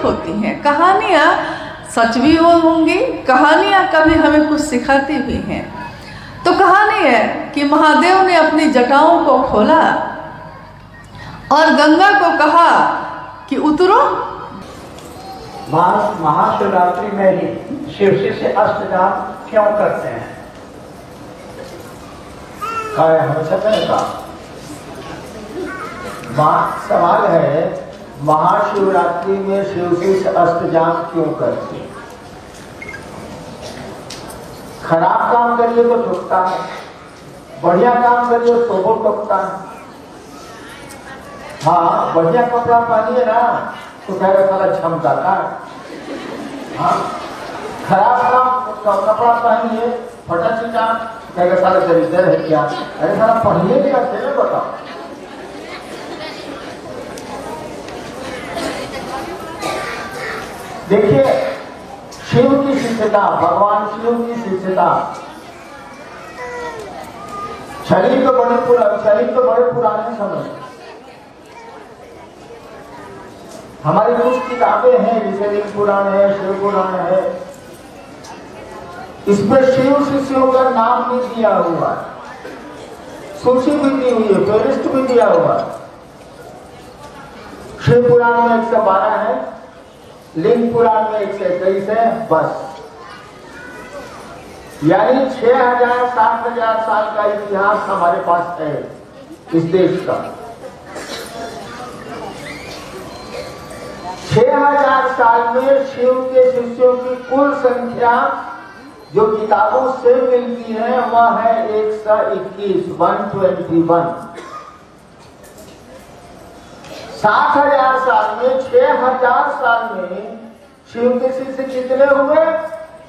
होती हैं। कहानियाँ सच भी होंगी, कहानियाँ कभी हमें कुछ सिखाती भी हैं। तो कहानी है कि महादेव ने अपनी जटाओं को खोला और गंगा को कहा कि उतरो। महाशिवरात्रि में ही शिव से अष्टजाम क्यों करते हैं? हमेशा मैंने कहा सवाल है, महाशिवरात्रि में शिव से अष्टजाम क्यों करते हैं? खराब काम करिए तो ठुकता है, बढ़िया काम करिए तो वो ठुकता है। हाँ, बढ़िया कपड़ा पहनिए ना तो कहेगा साला झमकाता है। हाँ, खराब काम कपड़ा पहनिए फटा चिटा कहेगा साला दरिद्र है क्या। अरे साला पढ़िए क्या थे ना, बताओ। देखिए, शिव की शिष्यता, भगवान शिव की शिष्यता, शरीर तो बड़े पुराने समय। हमारी कुछ किताबें हैं, जैसे लिंग पुराण है, शिव पुराण है, इसमें शिव शिष्यों का नाम भी दिया हुआ है, सूची भी दी हुई है, फेरिस्ट भी दिया हुआ है। शिव पुराण में 112 है, लिंग पुराण में 121 है, बस। यानी 6000-7000 साल का इतिहास हमारे पास है इस देश का। 6000 साल में शिव के शिष्यों की कुल संख्या जो किताबों से मिलती है वह है 121, 121। 60,000 साल में, 6000 साल में शिव के शिष्य कितने हुए?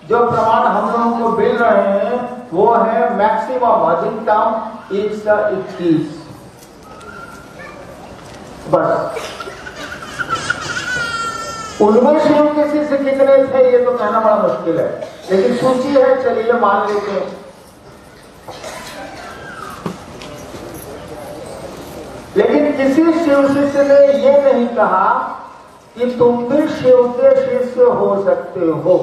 जो प्रमाण हम लोगों को मिल रहे हैं वो है मैक्सिमम, अधिकतम 121, बस। उनमें शिव के शिष्य कितने थे ये तो कहना बड़ा मुश्किल है, लेकिन सूची है, चलिए मान लेते हैं। लेकिन किसी शिव शिष्य ने ये नहीं कहा कि तुम भी शिव के शिष्य हो सकते हो।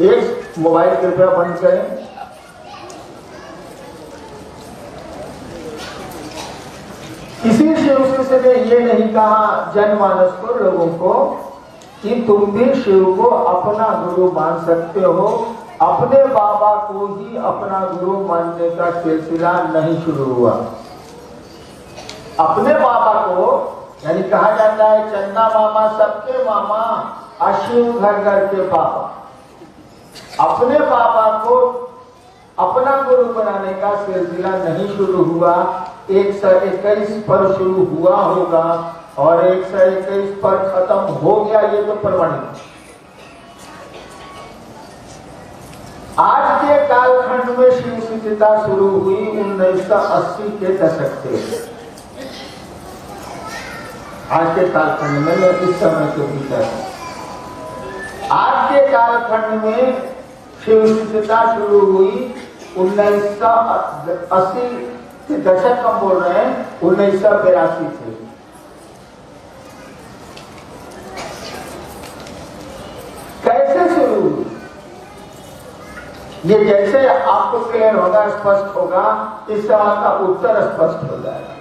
एक मोबाइल कृपया बंद करें। किसी शिव शिष्य ने ये नहीं कहा जनमानस को, लोगों को, कि तुम भी शिव को अपना गुरु मान सकते हो। अपने बाबा को ही अपना गुरु मानने का सिलसिला नहीं शुरू हुआ। अपने बाबा को, यानी कहा जाता है चंदा मामा सबके मामा, अशिव घर घर के बाबा। अपने बाबा को अपना गुरु बनाने का सिलसिला नहीं शुरू हुआ। 121 पर शुरू हुआ होगा और 121 पर खत्म हो गया, ये तो प्रमाणित। आज के कालखंड में शिव शिष्यता शुरू हुई 1980 के दशक से। आज के कालखंड में, मैं इस समय के भीतर, आज के कालखंड में शिव शिष्यता शुरू हुई 1980 के दशक, हम बोल रहे हैं 1982 से। कैसे शुरू हुई ये जैसे आपको क्लियर होगा, स्पष्ट होगा, इस सवाल का उत्तर स्पष्ट हो जाएगा।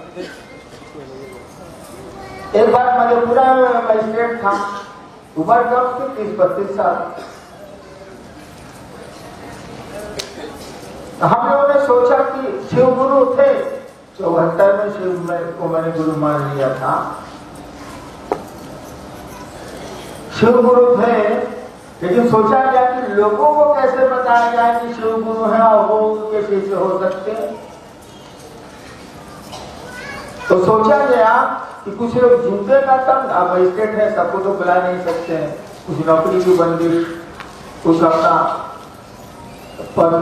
एक बार मधेपुरा में मजिस्ट्रेट था, उम्र कब थी 30-32 साल। हम लोगों ने सोचा कि शिव गुरु थे, 74 में शिव को मैंने गुरु मान लिया था। शिव गुरु थे, लेकिन सोचा गया कि लोगों को कैसे बताया जाए कि शिव गुरु है और वो उनके शिष्य हो सकते हैं। तो सोचा गया कि कुछ लोग झूठेगा तब, अब मजिस्ट्रेट है, सबको तो बुला नहीं सकते हैं, कुछ नौकरी की बंदिश, कुछ अपना पर।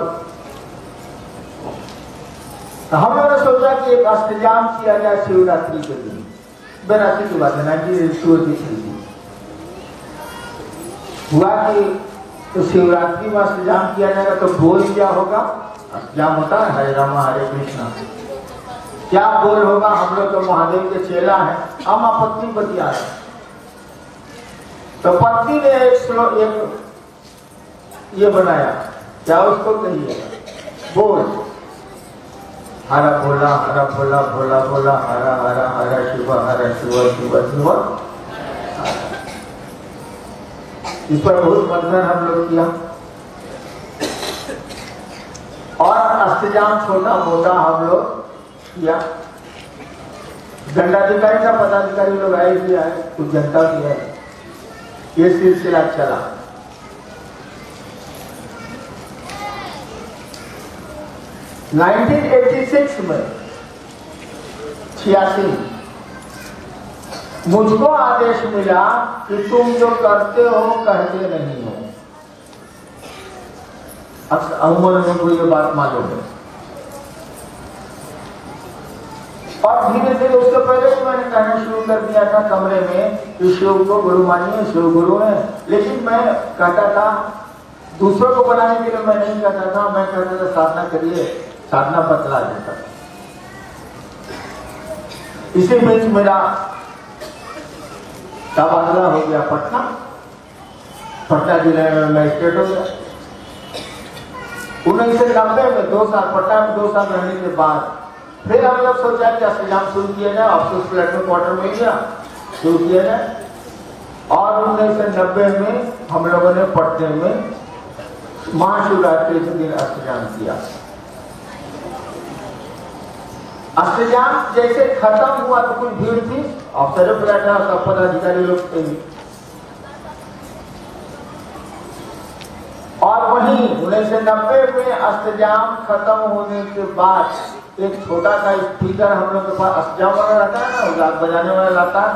हम लोगों ने सोचा कि एक अष्टजाम किया जाए शिवरात्रि के दिन। 82 की बात है, 1983 हुआ कि तो शिवरात्रि में अष्टजाम किया जाएगा तो बोल क्या होगा? अष्टजाम होता है हरे रामा हरे कृष्णा, क्या बोल होगा? हम लोग तो महादेव के चेला हैं, हम आपत्ति बतिया रहे। तो पत्नी ने एक ये बनाया, क्या उसको कहिए, बोल, हरा भोला हरा भोला भोला भोला हरा हरा हरा शिव हरा शिव शिव शिव। इस पर बहुत मंथन हम लोग किया और अष्टजाम छोटा मोटा हम लोग किया। दंडाधिकारी का पदाधिकारी लोग आए भी आए, कुछ जनता भी है, ये सिलसिला चला। में 1986 में 86 मुझको आदेश मिला कि तुम जो करते हो कहते नहीं हो। उम्र में कोई ये बात मालूम है। और धीरे धीरे उसके पहले भी मैंने कहना शुरू कर दिया था कमरे में कि शिव को गुरु मानिए, शिव गुरु है। लेकिन मैं कहता था, दूसरों को बनाने के लिए मैं नहीं कहता था, मैं कहता था साधना करिए, साधना बतला देता। इसी बीच मेरा तबादला हो गया पटना जिले में मजिस्ट्रेट हो गया। 1990 में 2 साल पटना में 2 साल रहने के बाद फिर हम लोग सोचा कि अष्टजाम शुरू किया जाए, ऑफिस फ्लैट में क्वार्टर मिल गया, शुरू किया जाए। और 1990 में हम लोगों ने पटने में महाशिवरात्रि के दिन अष्टजाम किया। अष्टजाम जैसे खत्म हुआ तो कुछ भीड़ थी, अफसर बैठा, सब पदाधिकारी लोग थे। और वहीं 1990 में अष्टजाम खत्म होने के बाद एक छोटा सा स्पीकर हम लोग के पास, अष्टजाम वाला रहता है ना, राग बजाने वाला रहता है,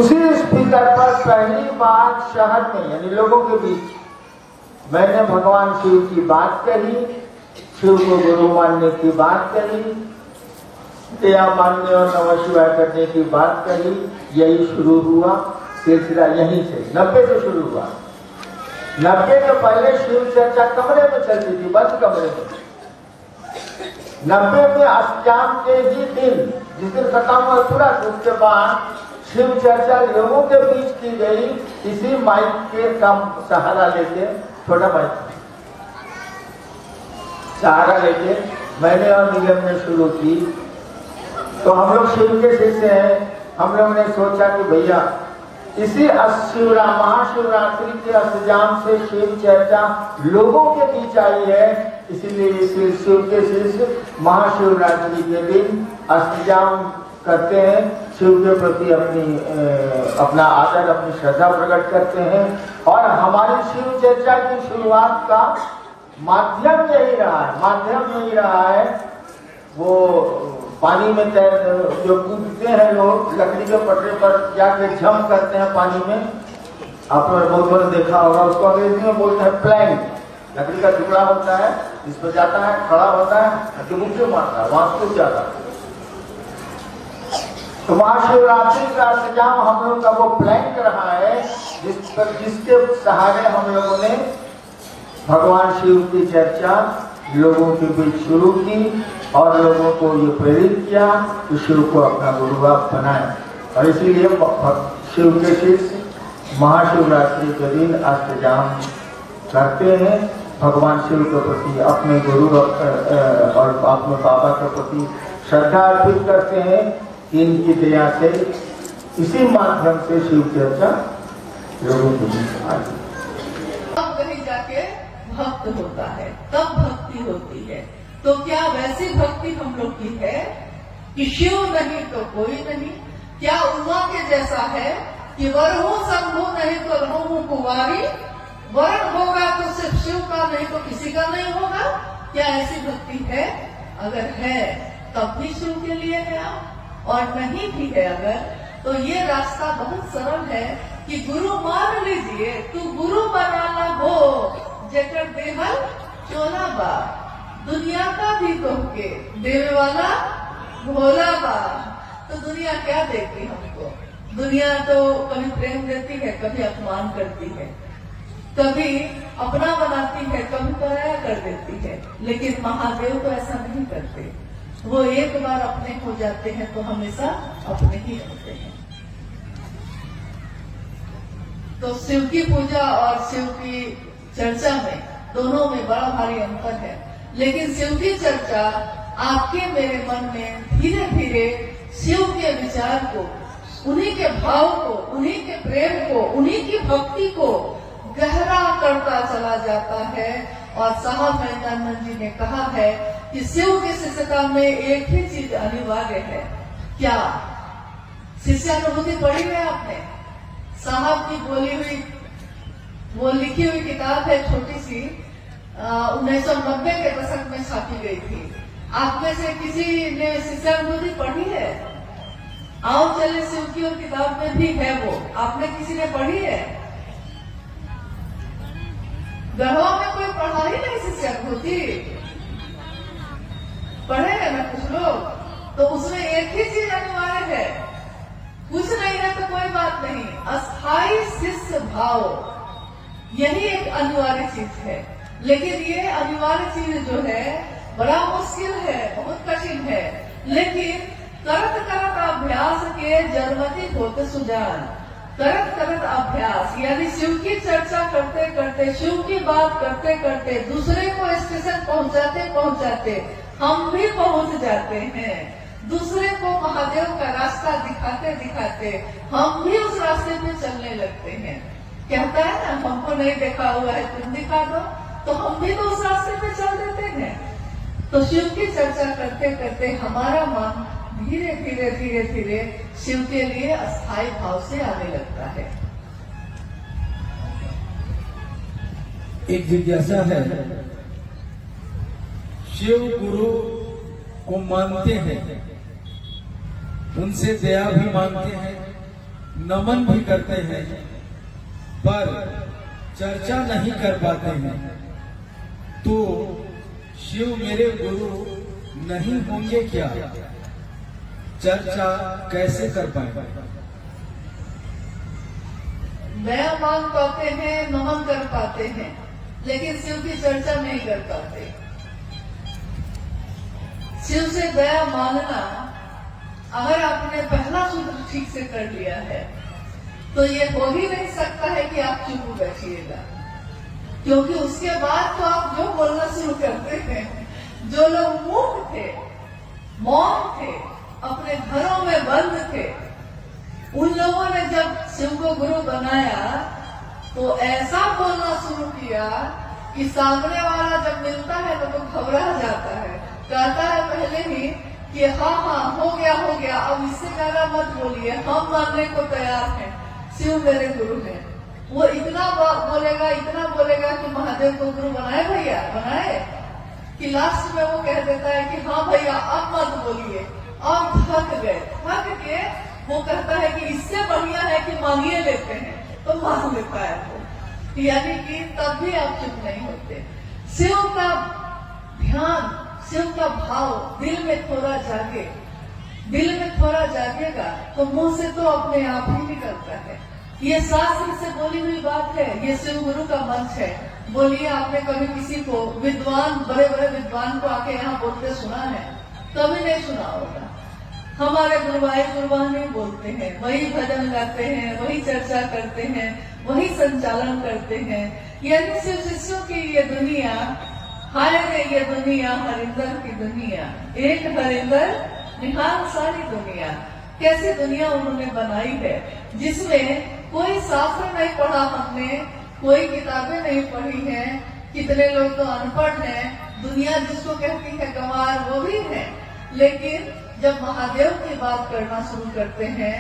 उसी स्पीकर पर पहली बार शहर में यानी लोगों के बीच मैंने भगवान शिव की बात कही, शिव को गुरु मानने की बात कही, दया मानने और नमः शिवाय करने की बात कही। यही शुरू हुआ सिलसिला, यहीं से 90 से शुरू हुआ। 90 के पहले शिव चर्चा कमरे में चलती थी, बंद कमरे में। 90 में अष्टजाम के ही दिन, जिस दिन खत्म हुआ तुरंत उसके बाद शिव चर्चा लोगों के बीच की गई, इसी माइक के कम सहारा लेके, छोटा माइक सहारा लेके मैंने और निगम ने शुरू की। तो हम लोग शिव के शिष्य हैं, हम लोग ने सोचा कि भैया इसी महाशिवरात्रि के अष्टजाम से शिव चर्चा लोगों के बीच आई है, इसीलिए शिव के शिष्य महाशिवरात्रि के दिन अष्टजाम करते हैं, शिव के प्रति अपना आदर, अपनी श्रद्धा प्रकट करते हैं। और हमारी शिव चर्चा की शुरुआत का माध्यम यही रहा है, वो पानी में तैर जो कूदते हैं लोग, लकड़ी के पटरे पर जाके जंप करते हैं पानी में, आपने बहुत बार देखा होगा। उसको अंग्रेजी में बोलते हैं प्लैंक। लकड़ी का टुकड़ा होता है, इस पर जाता है, खड़ा होता है, डुबुक से मारता है, वहां कूद जाता है। तो महाशिवरात्रि का अष्टजाम हम लोग का वो प्लैंक रहा है, जिसके सहारे हम लोगों ने भगवान शिव की चर्चा लोगों के बीच शुरू की और लोगों को ये प्रेरित किया कि शिव को अपना गुरु आप बनाए। और इसीलिए शिव के शिष्य महाशिवरात्रि के दिन अष्टजाम करते हैं, भगवान शिव के प्रति, अपने गुरु और अपने बाबा के प्रति श्रद्धा अर्पित करते हैं। इनकी दया से, इसी माध्यम से शिव चर्चा लोगों के बीच आई। अब कहीं जाके भक्त होता है, तब भक्ति होती है। तो क्या वैसी भक्ति हम लोग की है कि शिव नहीं तो कोई नहीं? क्या उमा के जैसा है कि वरहु शंभु नहीं तो रहूं कुंवारी, वरण होगा तो सिर्फ शिव का नहीं तो किसी का नहीं होगा? क्या ऐसी भक्ति है? अगर है तब भी शिव के लिए है आप, और नहीं भी है अगर, तो ये रास्ता बहुत सरल है कि गुरु मान लीजिए, तू गुरु बनाना हो जकर देहल चोला बा, दुनिया का भी तोहके देवे वाला भोला बा। तो दुनिया क्या देती हमको? दुनिया तो कभी प्रेम देती है, कभी अपमान करती है, कभी अपना बनाती है, कभी पराया कर देती है। लेकिन महादेव तो ऐसा नहीं करते, वो एक बार अपने हो जाते हैं तो हमेशा अपने ही रहते हैं। तो शिव की पूजा और शिव की चर्चा में दोनों में बड़ा भारी अंतर है। लेकिन शिव की चर्चा आपके मेरे मन में धीरे धीरे शिव के विचार को, उन्हीं के भाव को, उन्हीं के प्रेम को, उन्हीं की भक्ति को गहरा करता चला जाता है। और साहब महेंद्रानंद जी ने कहा है कि शिव की शिष्यता में एक ही चीज अनिवार्य है। क्या? शिष्यानुभूति पढ़ी है आपने? साहब की बोली हुई, वो लिखी हुई किताब है, छोटी सी, 1990 के दशक में छापी गई थी। आप में से किसी ने शिष्यानुभूति पढ़ी है? आओ चले, शिव की और किताब में भी है वो। आपने किसी ने पढ़ी है? गढ़वा में कोई पढ़ा ही नहीं शिष्यानुभूति, पढ़े हैं ना कुछ लोग? तो उसमें एक ही चीज अनिवार्य है, कुछ नहीं है तो कोई बात नहीं, अस्थाई शिष्य भाव, यही एक अनिवार्य चीज है। लेकिन ये अनिवार्य चीज जो है बड़ा मुश्किल है, बहुत कठिन है। लेकिन करत करत अभ्यास के जन्मति होते सुजान। करत करत अभ्यास यानी शिव की चर्चा करते करते, शिव की बात करते करते, दूसरे को स्टेशन पहुंचाते पहुंचाते हम भी पहुंच जाते हैं। दूसरे को महादेव का रास्ता दिखाते दिखाते हम भी उस रास्ते पे चलने लगते हैं। कहता है ना, हमको नहीं देखा हुआ है, तुम दिखा दो, तो हम भी तो उस रास्ते पे चल देते हैं। तो शिव की चर्चा करते करते हमारा मन धीरे धीरे धीरे धीरे शिव के लिए अस्थायी भाव से आने लगता है। एक जिज्ञासा है, शिव गुरु को मानते हैं, उनसे दया भी मांगते हैं, नमन भी करते हैं, पर चर्चा नहीं कर पाते हैं, तो शिव मेरे गुरु नहीं होंगे क्या? चर्चा कैसे कर पाएंगे? दया मांग पाते हैं, नमन कर पाते हैं, लेकिन शिव की चर्चा नहीं कर पाते। शिव से दया मांगना, अगर आपने पहला सूत्र ठीक से कर लिया है तो ये हो ही नहीं सकता है कि आप चुप बैठिएगा, क्योंकि उसके बाद तो आप जो बोलना शुरू करते हैं। जो लोग मूक थे, मौन थे, अपने घरों में बंद थे, उन लोगों ने जब शिव को गुरु बनाया तो ऐसा बोलना शुरू किया कि सामने वाला जब मिलता है तो घबरा जाता है, कहता है पहले ही कि हाँ हाँ हो गया, अब इससे ज्यादा मत बोलिए, हम मानने को तैयार हैं, शिव मेरे गुरु हैं। वो इतना बोलेगा कि महादेव को गुरु बनाए भैया, बनाए, कि लास्ट में वो कह देता है कि हाँ भैया अब मत बोलिए, अब थक गए, थक के वो कहता है कि इससे बढ़िया है कि मांगिए लेते हैं, तो मांग लेता है वो। यानी कि तब भी आप चुप नहीं होते। शिव का ध्यान, शिव का भाव दिल में थोड़ा जागे, दिल में थोड़ा जागेगा तो मुंह से तो अपने आप ही निकलता है। ये शास्त्र से बोली हुई बात है, ये शिव गुरु का मंच है। बोलिए, आपने कभी किसी को विद्वान, बड़े बड़े विद्वान को आके यहाँ बोलते सुना है? कभी नहीं सुना होगा। हमारे गुरुभाई गुरुबानी बोलते हैं, वही भजन गाते हैं, वही चर्चा करते हैं, वही संचालन करते हैं। यानी शिव शिष्यों की ये दुनिया, हाय रे ये दुनिया, हरिंदर की दुनिया, एक हरिंदर निहाल सारी दुनिया। कैसी दुनिया उन्होंने बनाई है, जिसमें कोई शास्त्र नहीं पढ़ा हमने, कोई किताबें नहीं पढ़ी हैं। कितने लोग तो अनपढ़ हैं, दुनिया जिसको कहती है गंवार वो भी है। लेकिन जब महादेव की बात करना शुरू करते हैं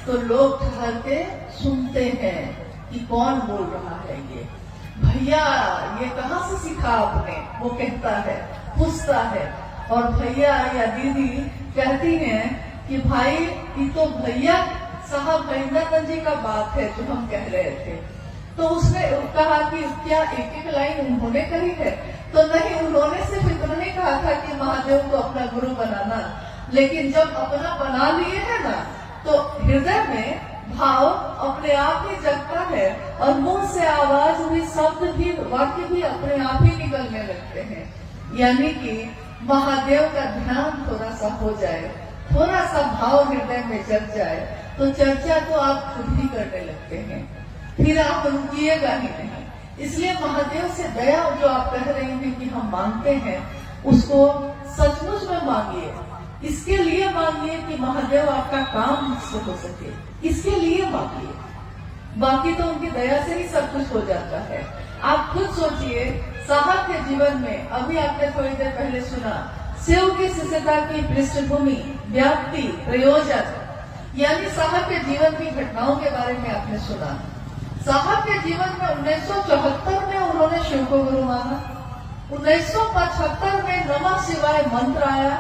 तो लोग ठहर के सुनते हैं कि कौन बोल रहा है ये, भैया ये कहाँ से सीखा आपने, वो कहता है, पूछता है। और भैया या दीदी कहती हैं कि भाई ये तो भैया साहब महेंद्रानंद जी का बात है जो हम कह रहे थे। तो उसने कहा कि क्या एक एक लाइन उन्होंने कही है? तो नहीं, उन्होंने सिर्फ इतना ही कहा था कि महादेव को अपना गुरु बनाना। लेकिन जब अपना बना लिए है ना, तो हृदय में भाव अपने आप ही जगता है और मुंह से आवाज भी, शब्द भी, वाक्य भी अपने आप ही निकलने लगते हैं। यानी कि महादेव का ध्यान थोड़ा सा हो जाए, थोड़ा सा भाव हृदय में जग जाए तो चर्चा तो आप खुद ही करने लगते हैं। फिर आप रुकिएगा ही नहीं। इसलिए महादेव से दया जो आप कह रहे हैं कि हम मांगते हैं, उसको सचमुच में मांगिए। इसके लिए मांगिए कि महादेव आपका काम से हो सके, इसके लिए मांगिए। बाकी तो उनकी दया से ही सब कुछ हो जाता है। आप खुद सोचिए, साहब के जीवन में अभी आपने थोड़ी देर पहले सुना, शिव की शिष्यता की पृष्ठभूमि, व्याप्ति, प्रयोजन, यानी साहब के जीवन की घटनाओं के बारे में आपने सुना। साहब के जीवन में 1974 में उन्होंने शिव को गुरु माना, 1975 में नमः शिवाय मंत्र आया,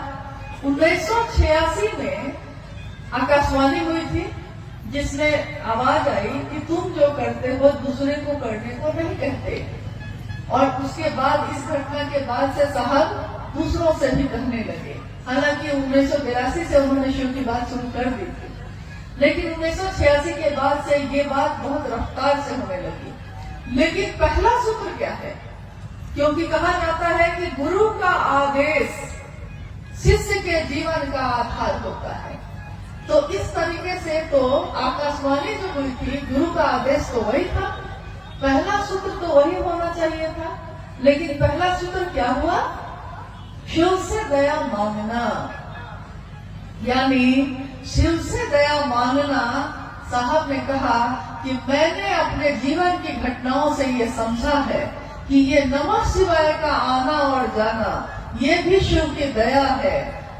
1986 में आकाशवाणी हुई थी जिसमें आवाज आई कि तुम जो करते हो दूसरे को करने को नहीं कहते। और उसके बाद, इस घटना के बाद से साहब दूसरों से भी कहने लगे। हालांकि 1982 से उन्होंने शिव की बात शुरू कर दी थी, लेकिन 1986 के बाद से ये बात बहुत रफ्तार से होने लगी। लेकिन पहला सूत्र क्या है? क्योंकि कहा जाता है कि गुरु का आदेश शिष्य के जीवन का आधार होता है। तो इस तरीके से तो आकाशवाणी जो हुई थी, गुरु का आदेश तो वही था, पहला सूत्र तो वही होना चाहिए था। लेकिन पहला सूत्र क्या हुआ? शिव से दया मांगना, यानी शिव से दया मांगना। साहब ने कहा कि मैंने अपने जीवन की घटनाओं से ये समझा है कि ये नमः शिवाय का आना और जाना, ये भी शिव की दया है।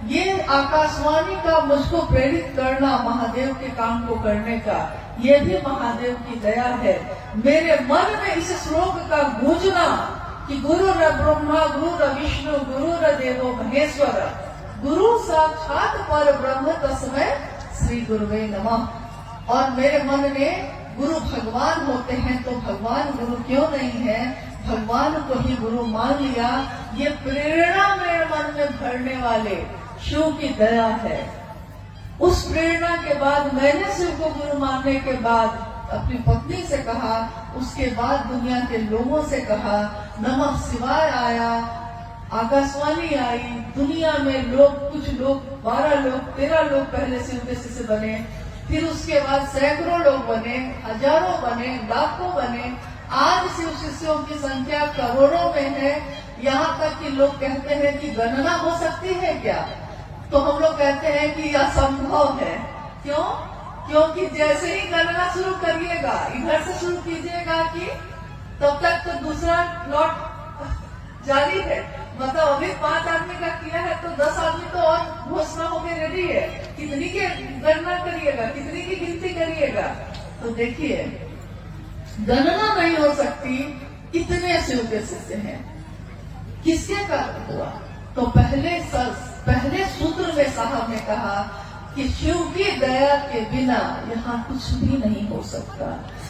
ये आकाशवाणी का मुझको प्रेरित करना महादेव के काम को करने का, ये भी महादेव की दया है। मेरे मन में इस श्लोक का गूंजना कि गुरु र ब्रह्मा गुरु र विष्णु गुरु र देवो महेश्वर, गुरु साक्षात पर ब्रह्म तस्मै श्री गुरुवे नमः। और मेरे मन में गुरु भगवान होते हैं तो भगवान गुरु क्यों नहीं है, भगवान को ही गुरु मान लिया। ये प्रेरणा मेरे मन में भरने वाले शिव की दया है। उस प्रेरणा के बाद मैंने शिव को गुरु मानने के बाद अपनी पत्नी से कहा, उसके बाद दुनिया के लोगों से कहा, नमः शिवाय आया, आकाशवाणी आई, दुनिया में लोग, कुछ लोग 12 लोग 13 लोग पहले शिव के शिष्य बने, फिर उसके बाद सैकड़ों लोग बने, हजारों बने, लाखों बने। आज शिव शिष्यों की संख्या करोड़ों में है। यहाँ तक कि लोग कहते हैं कि गणना हो सकती है क्या? तो हम लोग कहते हैं कि यह असंभव है। क्यों? क्योंकि जैसे ही गणना शुरू करिएगा, इधर से शुरू कीजिएगा कि तब तक तो दूसरा लॉट जारी है। मतलब अभी 5 आदमी का किया है तो 10 आदमी तो और घोषणा होकर रेडी है। कितनी की गणना करिएगा, कितनी की गिनती करिएगा? तो देखिए, गणना नहीं हो सकती, इतने शिव के शिष्य हैं। किसके कारण हुआ? तो पहले सूत्र में साहब ने कहा कि शिव की दया के बिना यहाँ कुछ भी नहीं हो सकता,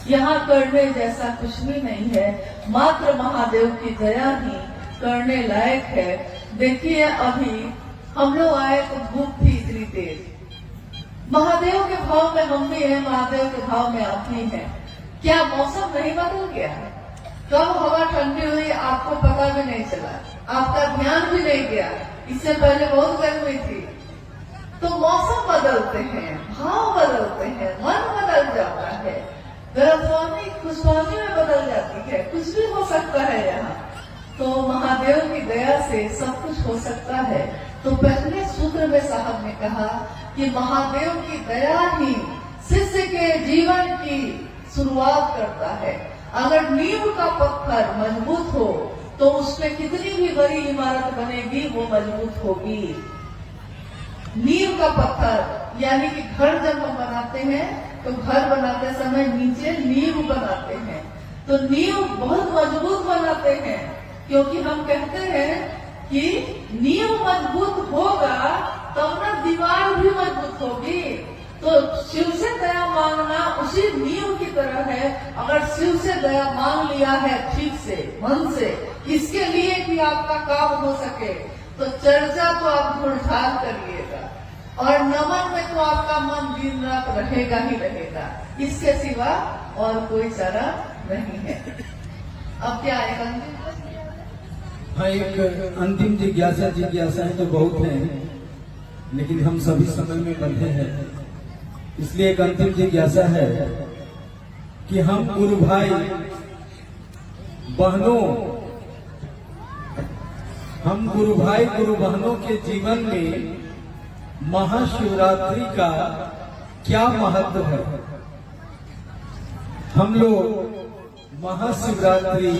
यहाँ करने जैसा कुछ भी नहीं है। मात्र महादेव की दया ही करने लायक है। देखिए, अभी हम लोग आए तो धूप थी इतनी तेज, महादेव के भाव में हम भी हैं, महादेव के भाव में आप भी हैं। क्या मौसम नहीं बदल गया? कब हवा ठंडी हुई आपको पता भी नहीं चला, आपका ध्यान भी नहीं गया। इससे पहले बहुत गर्मी थी। तो मौसम बदलते हैं, भाव बदलते हैं, मन बदल जाता है, गर्मवानी खुशवानी में बदल जाती है, कुछ भी हो सकता है यहाँ। तो महादेव की दया से सब कुछ हो सकता है। तो पहले सूत्र में साहब ने कहा कि महादेव की दया ही शिष्य के जीवन की शुरुआत करता है। अगर नींव का पत्थर मजबूत हो तो उसमें कितनी भी बड़ी इमारत बनेगी वो मजबूत होगी। नींव का पत्थर यानी कि घर जब हम बनाते हैं तो घर बनाते समय नीचे नींव बनाते हैं, तो नींव बहुत मजबूत बनाते हैं, क्योंकि हम कहते हैं कि नींव मजबूत होगा तब ना दीवार भी मजबूत होगी। तो शिव से दया मांगना उसी नींव की तरह है। अगर शिव से दया मांग लिया है ठीक से, मन से, इसके लिए कि आपका काम हो सके, तो चर्चा तो आप ढूंढाड़ करिएगा और नमन में तो आपका मन दिन रात रहेगा ही रहेगा। इसके सिवा और कोई चारा नहीं है। अब क्या आएगा? हाँ, एक अंतिम जिज्ञासाएं तो बहुत हैं, लेकिन हम सभी समय में बंधे हैं, इसलिए एक अंतिम जिज्ञासा है कि हम गुरु भाई बहनों, हम गुरु भाई गुरु बहनों के जीवन में महाशिवरात्रि का क्या महत्व है। हम लोग महाशिवरात्रि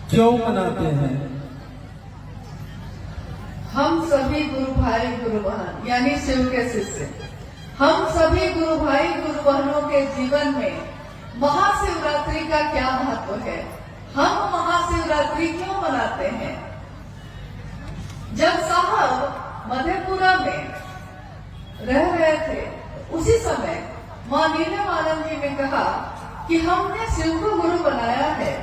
क्यों मनाते हैं। हम सभी गुरु भाई गुरु बहन यानी शिव के शिष्य, हम सभी गुरु भाई गुरु बहनों के जीवन में महाशिवरात्रि का क्या महत्व है, हम महाशिवरात्रि क्यों मनाते हैं। जब साहब मधेपुरा में रह रहे थे उसी समय मां नीलम जी ने कहा कि हमने शिव को गुरु बनाया है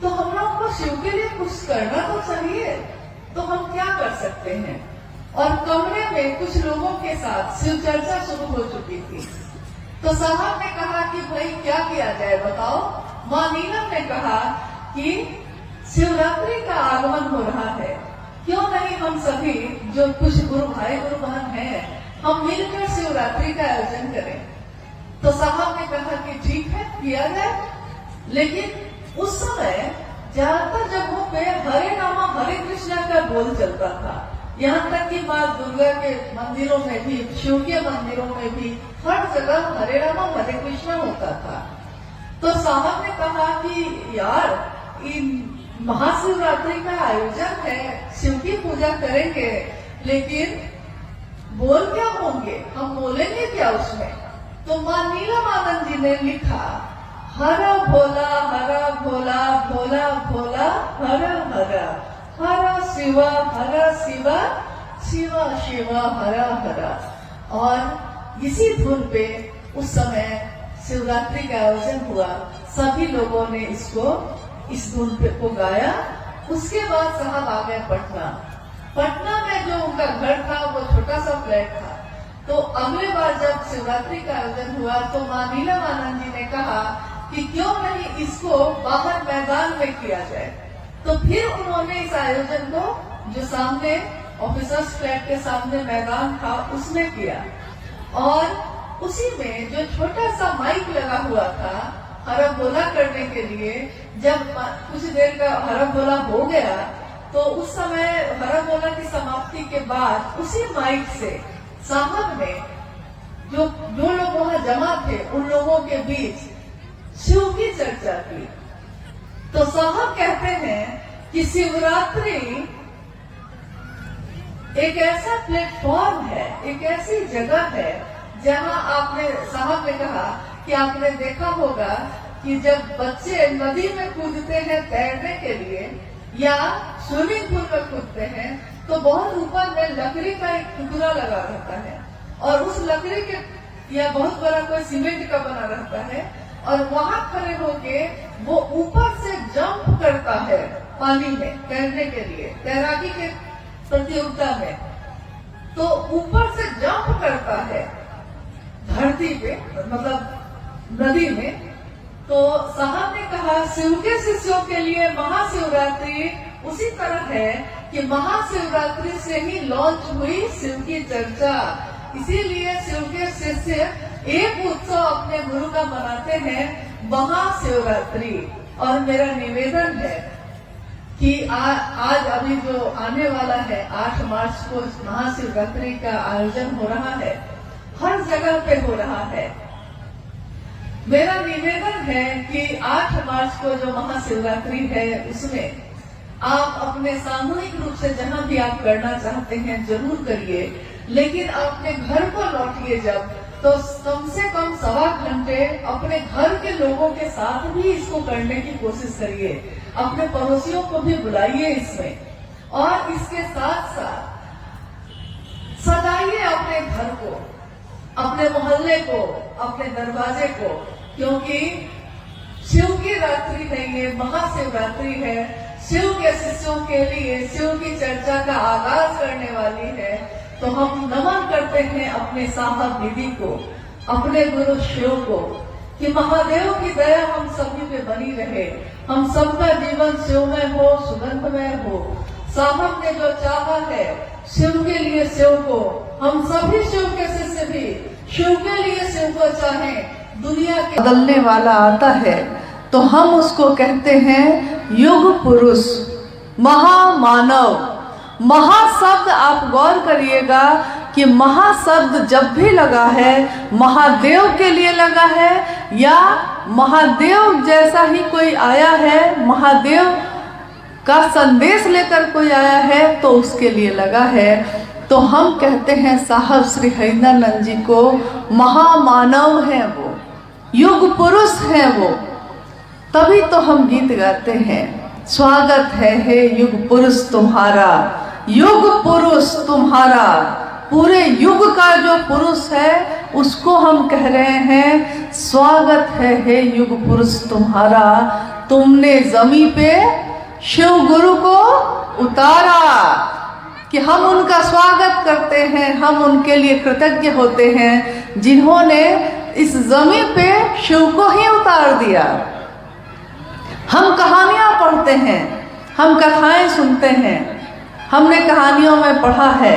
तो हम लोग को शिव के लिए कुछ करना तो चाहिए, तो हम क्या कर सकते हैं। और कमरे में कुछ लोगों के साथ शिव चर्चा शुरू हो चुकी थी। तो साहब ने कहा कि भाई क्या किया जाए बताओ। मां नीलम ने कहा कि शिवरात्रि का आगमन हो रहा है, क्यों नहीं हम सभी जो कुछ गुरु भाई गुरु बहन हैं हम मिलकर शिवरात्रि का आयोजन करें। तो साहब ने कहा कि ठीक है किया जाए। लेकिन उस समय ज्यादातर जगहों पे हरे रामा हरे कृष्णा का बोल चलता था, यहाँ तक कि माँ दुर्गा के मंदिरों में भी, शिव के मंदिरों में भी हर जगह हरे रामा हरे कृष्णा होता था। तो साहब ने कहा कि यार इन महाशिवरात्रि का आयोजन है, शिव की पूजा करेंगे, लेकिन बोल क्या होंगे, हम बोलेंगे क्या उसमें। तो मां नीलम जी ने लिखा हर भोला भोला भोला हर शिवा शिवा शिवा हर। और इसी धुन पे उस समय शिवरात्रि का आयोजन हुआ, सभी लोगों ने इस धुन पे को गाया। उसके बाद साहब आ गए पटना में जो उनका घर था वो छोटा सा फ्लैट था। तो अगले बार जब शिवरात्रि का आयोजन हुआ तो मां नीलम जी ने कहा कि क्यों नहीं इसको बाहर मैदान में किया जाए। तो फिर उन्होंने इस आयोजन को जो सामने ऑफिसर्स फ्लैट के सामने मैदान था उसमें किया। और उसी में जो छोटा सा माइक लगा हुआ था हरा बोला करने के लिए, जब कुछ देर का हरा बोला हो गया तो उस समय हरा बोला की समाप्ति के बाद उसी माइक से साहब ने जो लोग वहां जमा थे उन लोगों के बीच शिव की चर्चा की। तो साहब कहते हैं कि शिवरात्रि एक ऐसा प्लेटफॉर्म है, एक ऐसी जगह है जहां आपने, साहब ने कहा कि आपने देखा होगा कि जब बच्चे नदी में कूदते हैं तैरने के लिए या स्विमिंग पूल में कूदते हैं तो बहुत ऊपर में लकड़ी का एक टुकड़ा लगा रहता है और उस लकड़ी के या बहुत बड़ा कोई सीमेंट का बना रहता है और वहां खड़े होके वो ऊपर से जंप करता है पानी में तैरने के लिए, तैराकी के प्रतियोगिता में। तो ऊपर से जंप करता है धरती पे, मतलब नदी में। तो साहब ने कहा शिव के शिष्यों के लिए महाशिवरात्रि उसी तरह है कि महाशिवरात्रि से ही लॉन्च हुई शिव की चर्चा। इसीलिए शिव के शिष्य एक उत्सव अपने गुरु का मनाते हैं, महाशिवरात्रि। और मेरा निवेदन है कि आज अभी जो आने वाला है 8 मार्च को महाशिवरात्रि का आयोजन हो रहा है, हर जगह पे हो रहा है। मेरा निवेदन है कि 8 मार्च को जो महाशिवरात्रि है उसमें आप अपने सामूहिक रूप से जहां भी आप करना चाहते हैं जरूर करिए, लेकिन अपने घर को लौटिए जब, तो कम से कम 1.25 घंटे अपने घर के लोगों के साथ भी इसको करने की कोशिश करिए। अपने पड़ोसियों को भी बुलाइए इसमें। और इसके साथ साथ सजाइए अपने घर को, अपने मोहल्ले को, अपने दरवाजे को, क्योंकि शिव की रात्रि नहीं है, महाशिवरात्रि है। शिव के शिष्यों के लिए शिव की चर्चा का आगाज करने वाली है। तो हम नमन करते हैं अपने साहब दीदी को, अपने गुरु शिव को, कि महादेव की दया हम सभी पे बनी रहे, हम सबका जीवन शिवमय हो, सुगंधमय हो। साहब ने जो चाहा है शिव के लिए शिव को, हम सभी शिव के शिष्य भी शिव के लिए शिव को चाहें। दुनिया के बदलने वाला आता है तो हम उसको कहते हैं युग पुरुष, महामानव। महाशब्द आप गौर करिएगा कि महाशब्द जब भी लगा है महादेव के लिए लगा है, या महादेव जैसा ही कोई आया है, महादेव का संदेश लेकर कोई आया है तो उसके लिए लगा है। तो हम कहते हैं साहब श्री हरिंदरानंद जी को महामानव हैं, वो युग पुरुष हैं वो। तभी तो हम गीत गाते हैं, स्वागत है हे युग पुरुष तुम्हारा, युग पुरुष तुम्हारा। पूरे युग का जो पुरुष है उसको हम कह रहे हैं स्वागत है हे युग पुरुष तुम्हारा। तुमने जमीन पे शिव गुरु को उतारा, कि हम उनका स्वागत करते हैं, हम उनके लिए कृतज्ञ होते हैं जिन्होंने इस जमीन पे शिव को ही उतार दिया। हम कहानियाँ पढ़ते हैं, हम कथाएं सुनते हैं। हमने कहानियों में पढ़ा है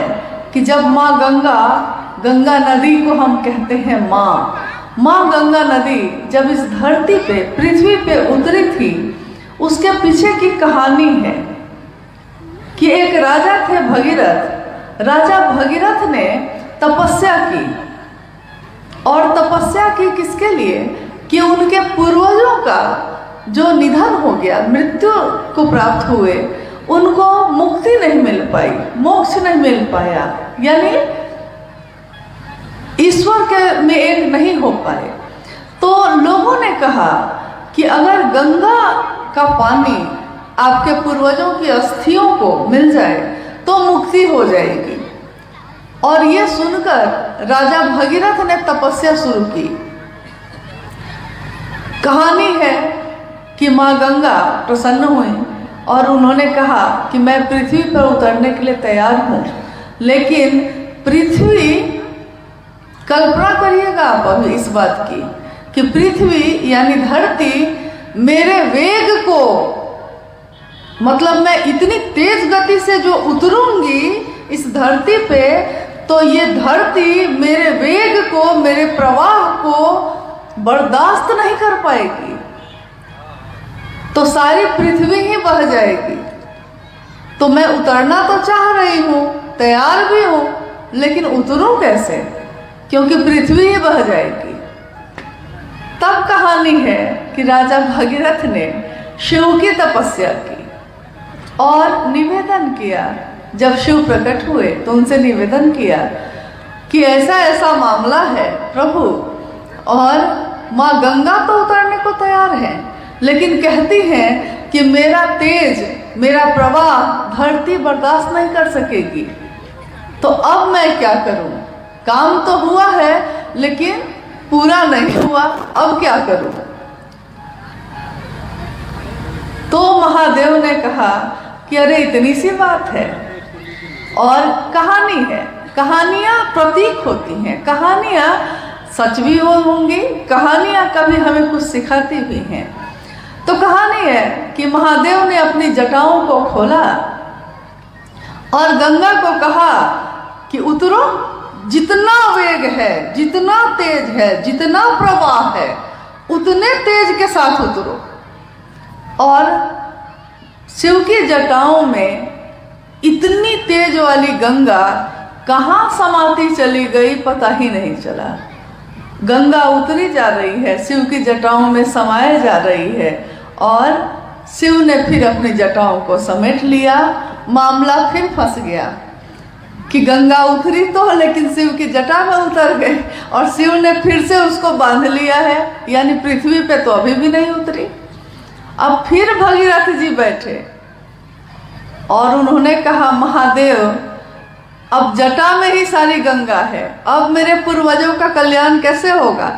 कि जब माँ गंगा नदी को हम कहते हैं माँ गंगा नदी जब इस धरती पे पृथ्वी पे उतरी थी, उसके पीछे की कहानी है कि एक राजा थे भगीरथ। राजा भगीरथ ने तपस्या की, और तपस्या की किसके लिए? कि उनके पूर्वजों का जो निधन हो गया, मृत्यु को प्राप्त हुए, उनको मुक्ति नहीं मिल पाई, मोक्ष नहीं मिल पाया, यानी ईश्वर के में एक नहीं हो पाए। तो लोगों ने कहा कि अगर गंगा का पानी आपके पूर्वजों की अस्थियों को मिल जाए तो मुक्ति हो जाएगी। और ये सुनकर राजा भगीरथ ने तपस्या शुरू की। कहानी है कि माँ गंगा प्रसन्न हुई और उन्होंने कहा कि मैं पृथ्वी पर उतरने के लिए तैयार हूँ, लेकिन पृथ्वी, कल्पना करिएगा आप अभी इस बात की कि पृथ्वी यानी धरती मेरे वेग को, मतलब मैं इतनी तेज गति से जो उतरूंगी इस धरती पे, तो ये धरती मेरे वेग को, मेरे प्रवाह को बर्दाश्त नहीं कर पाएगी, तो सारी पृथ्वी ही बह जाएगी। तो मैं उतरना तो चाह रही हूँ, तैयार भी हूँ, लेकिन उतरूँ कैसे, क्योंकि पृथ्वी ही बह जाएगी। तब कहानी है कि राजा भगीरथ ने शिव की तपस्या की और निवेदन किया। जब शिव प्रकट हुए तो उनसे निवेदन किया कि ऐसा ऐसा मामला है प्रभु, और माँ गंगा तो उतरने को तैयार है, लेकिन कहती हैं कि मेरा तेज, मेरा प्रवाह धरती बर्दाश्त नहीं कर सकेगी। तो अब मैं क्या करूं? काम तो हुआ है लेकिन पूरा नहीं हुआ, अब क्या करूं? तो महादेव ने कहा कि अरे इतनी सी बात है, और कहानी है, कहानियां प्रतीक होती हैं, कहानियां सच भी होंगी, कहानियां कभी हमें कुछ सिखाती भी हैं। तो कहानी है कि महादेव ने अपनी जटाओं को खोला और गंगा को कहा कि उतरो, जितना वेग है, जितना तेज है, जितना प्रवाह है, उतने तेज के साथ उतरो। और शिव की जटाओं में इतनी तेज वाली गंगा कहाँ समाती चली गई पता ही नहीं चला। गंगा उतरी जा रही है, शिव की जटाओं में समाये जा रही है, और शिव ने फिर अपनी जटाओं को समेट लिया। मामला फिर फंस गया कि गंगा उतरी तो, लेकिन शिव की जटा में उतर गई, और शिव ने फिर से उसको बांध लिया है, यानी पृथ्वी पे तो अभी भी नहीं उतरी। अब फिर भगीरथ जी बैठे और उन्होंने कहा महादेव, अब जटा में ही सारी गंगा है, अब मेरे पूर्वजों का कल्याण कैसे होगा?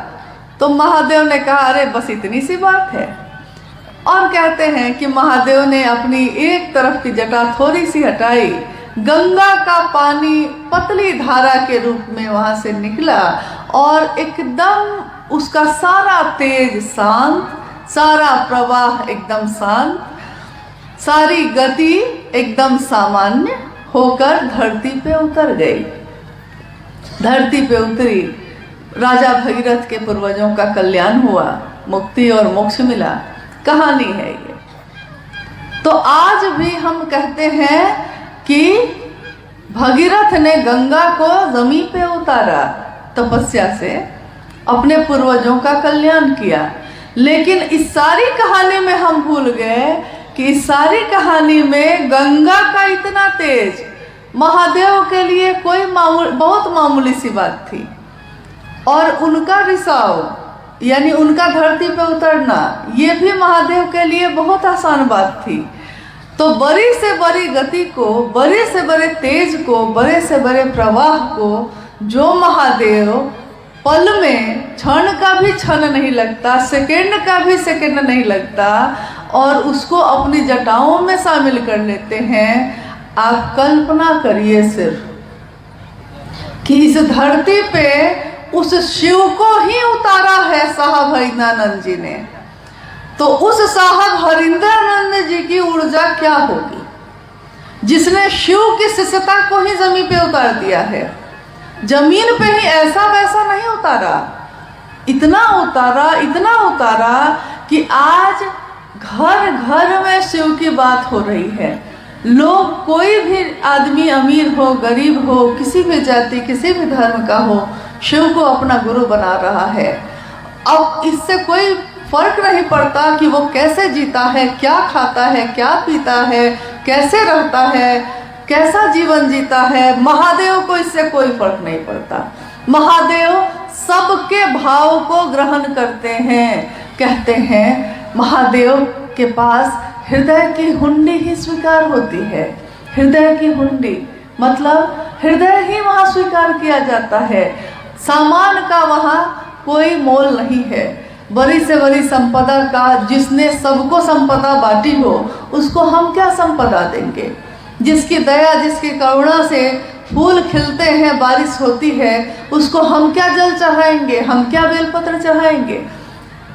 तो महादेव ने कहा अरे बस इतनी सी बात है। और कहते हैं कि महादेव ने अपनी एक तरफ की जटा थोड़ी सी हटाई, गंगा का पानी पतली धारा के रूप में वहां से निकला, और एकदम उसका सारा तेज शांत, सारा प्रवाह एकदम शांत, सारी गति एकदम सामान्य होकर धरती पे उतर गई। धरती पे उतरी राजा भगीरथ के पूर्वजों का कल्याण हुआ, मुक्ति और मोक्ष मिला। कहानी है ये। तो आज भी हम कहते हैं कि भगीरथ ने गंगा को जमीन पे उतारा तपस्या से, अपने पूर्वजों का कल्याण किया। लेकिन इस सारी कहानी में हम भूल गए कि इस सारी कहानी में गंगा का इतना तेज महादेव के लिए कोई बहुत मामूली सी बात थी, और उनका रिसाव यानी उनका धरती पर उतरना ये भी महादेव के लिए बहुत आसान बात थी। तो बड़ी से बड़ी गति को, बड़े से बड़े तेज को, बड़े से बड़े प्रवाह को जो महादेव पल में, क्षण का भी क्षण नहीं लगता, सेकंड का भी सेकंड नहीं लगता, और उसको अपनी जटाओं में शामिल कर लेते हैं। आप कल्पना करिए सिर्फ कि इस धरती पे उस शिव को ही उतारा है साहब हरिंद्रानंद जी ने, तो उस साहब हरिंद्रानंद जी की ऊर्जा क्या होगी, जिसने शिव की शिष्यता को ही जमीन पे उतार दिया है। जमीन पे ही ऐसा वैसा नहीं उतारा, इतना उतारा कि आज घर घर में शिव की बात हो रही है। लोग, कोई भी आदमी, अमीर हो गरीब हो, किसी भी जाति किसी भी धर्म का हो, शिव को अपना गुरु बना रहा है। अब इससे कोई फर्क नहीं पड़ता कि वो कैसे जीता है, क्या खाता है, क्या पीता है, कैसे रहता है, कैसा जीवन जीता है। महादेव को इससे कोई फर्क नहीं पड़ता। महादेव सबके भाव को ग्रहण करते हैं। कहते हैं महादेव के पास हृदय की हुंडी ही स्वीकार होती है। हृदय की हुंडी मतलब हृदय ही वहाँ स्वीकार किया जाता है। सामान का वहाँ कोई मोल नहीं है। बड़ी से बड़ी संपदा का, जिसने सबको संपदा बांटी हो, उसको हम क्या संपदा देंगे। जिसकी दया, जिसकी करुणा से फूल खिलते हैं, बारिश होती है, उसको हम क्या जल चढ़ाएंगे, हम क्या बेलपत्र चढ़ाएंगे।